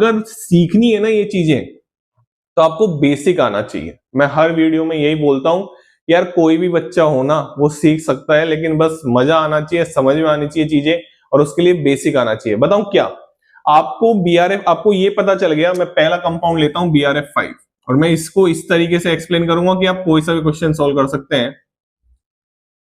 अगर सीखनी है ना ये चीजें तो आपको बेसिक आना चाहिए। मैं हर वीडियो में यही बोलता हूं, यार कोई भी बच्चा हो ना वो सीख सकता है, लेकिन बस मजा आना चाहिए, समझ में आनी चाहिए चीजें, और उसके लिए बेसिक आना चाहिए। बताऊं क्या आपको? बीआरएफ आपको ये पता चल गया, मैं पहला कंपाउंड लेता हूं BRF5 और मैं इसको इस तरीके से एक्सप्लेन करूंगा कि आप कोई सा भी क्वेश्चन सोल्व कर सकते हैं।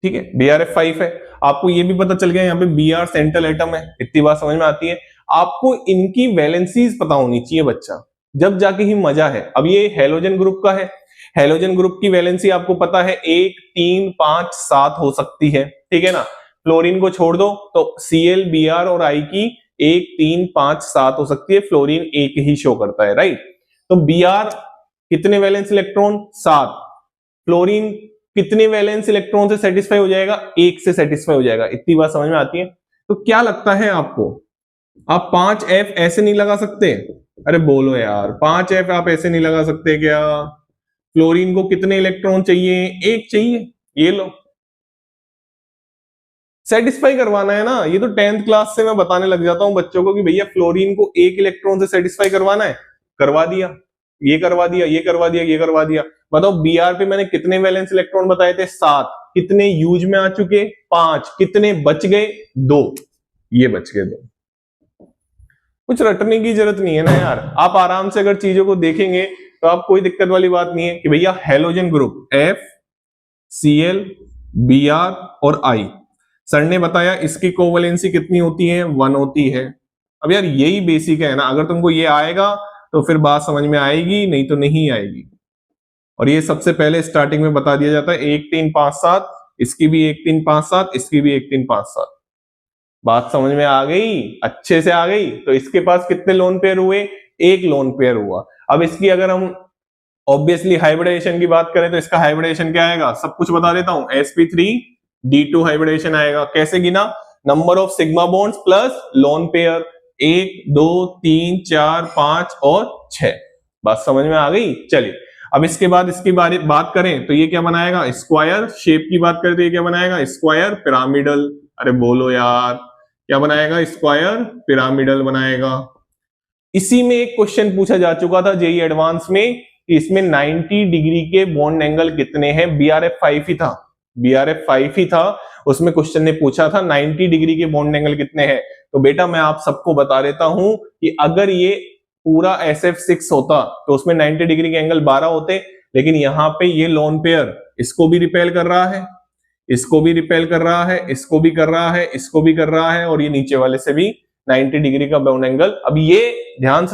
ठीक है, BRF5 है, आपको ये भी पता चल गया यहाँ पे Br सेंट्रल एटम है, इतनी बात समझ में आती है। आपको इनकी वैलेंसीज पता होनी चाहिए बच्चा, जब जाके ही मजा है। अब ये हेलोजन ग्रुप का है, हेलोजन ग्रुप की वैलेंसी आपको पता है 1, 3, 5, 7 हो सकती है, ठीक है ना। फ्लोरीन को छोड़ दो तो Cl, Br और I की 1, 3, 5, 7 हो सकती है, फ्लोरीन एक ही शो करता है, राइट। तो Br कितने वैलेंस इलेक्ट्रॉन? 7। फ्लोरीन कितने वैलेंस इलेक्ट्रॉन से सेटिस्फाई हो जाएगा? 1 से सेटिस्फाई हो जाएगा। इतनी बात समझ में आती है। तो क्या लगता है आपको, आप 5F ऐसे नहीं लगा सकते? अरे बोलो यार, 5F आप ऐसे नहीं लगा सकते क्या? फ्लोरीन को कितने इलेक्ट्रॉन चाहिए? 1 चाहिए। ये लो, सेटिस्फाई करवाना है ना। ये तो 10th क्लास से मैं बताने लग जाता हूं बच्चों को कि भैया फ्लोरीन को 1 इलेक्ट्रॉन से सेटिस्फाई करवाना है, करवा दिया। ये करवा दिया, ये करवा दिया, ये करवा दिया। बताओ Br पे मैंने कितने वैलेंस इलेक्ट्रॉन बताए थे? 7। कितने यूज में आ चुके? 5। कितने बच गए? 2। ये बच गए 2। कुछ रटने की जरूरत नहीं है ना यार, आप आराम से अगर चीजों को देखेंगे तो आप कोई दिक्कत वाली बात नहीं है कि भैया halogen group F, Cl, Br और I, सर ने बताया इसकी कोवैलेंसी कितनी होती है? 1 होती है। अब यार यही बेसिक है ना, अगर तुमको ये आएगा तो फिर बात समझ में आएगी, नहीं तो नहीं आएगी। और ये सबसे पहले स्टार्टिंग में बता दिया जाता है 1, 3, 5, 7, इसकी भी 1, 3, 5, 7, इसकी भी 1, 3, 5, 7। बात समझ में आ गई? अच्छे से आ गई। तो इसके पास कितने लोन पेयर हुए? 1 लोन पेयर हुआ। अब इसकी अगर हम ऑब्वियसली हाइब्रिडेशन की बात करें तो इसका हाइब्रिडेशन क्या आएगा? सब कुछ बता देता हूं, sp3d2 हाइब्रिडेशन आएगा। कैसे गिना? Number of sigma bonds plus lone pair, 1, 2, 3, 4, 5 और 6। बात समझ में आ गई? चलिए अब इसके बाद इसकी बात करें तो ये क्या बनाएगा? स्क्वायर। शेप की बात करें तो ये क्या बनाएगा? Square pyramidal. अरे बोलो यार, क्या बनाएगा? स्क्वायर पिरामिडल बनाएगा। इसी में एक क्वेश्चन पूछा जा चुका था जेई एडवांस में कि इसमें 90 डिग्री के बॉन्ड एंगल कितने हैं? BRF5 ही था, BRF5 ही था। उसमें क्वेश्चन ने पूछा था 90 डिग्री के बॉन्ड एंगल कितने हैं। तो बेटा मैं आप सबको बता देता हूं कि अगर ये पूरा SF6 होता तो उसमें 90 डिग्री के एंगल 12 होते, लेकिन यहाँ पे ये लोन पेयर इसको भी रिपेल कर रहा है, इसको भी रिपेल कर रहा है, इसको भी कर रहा है, इसको भी कर रहा है, और ये नीचे वाले से भी 90 डिग्री का बॉन्ड एंगल। अब ये ध्यान से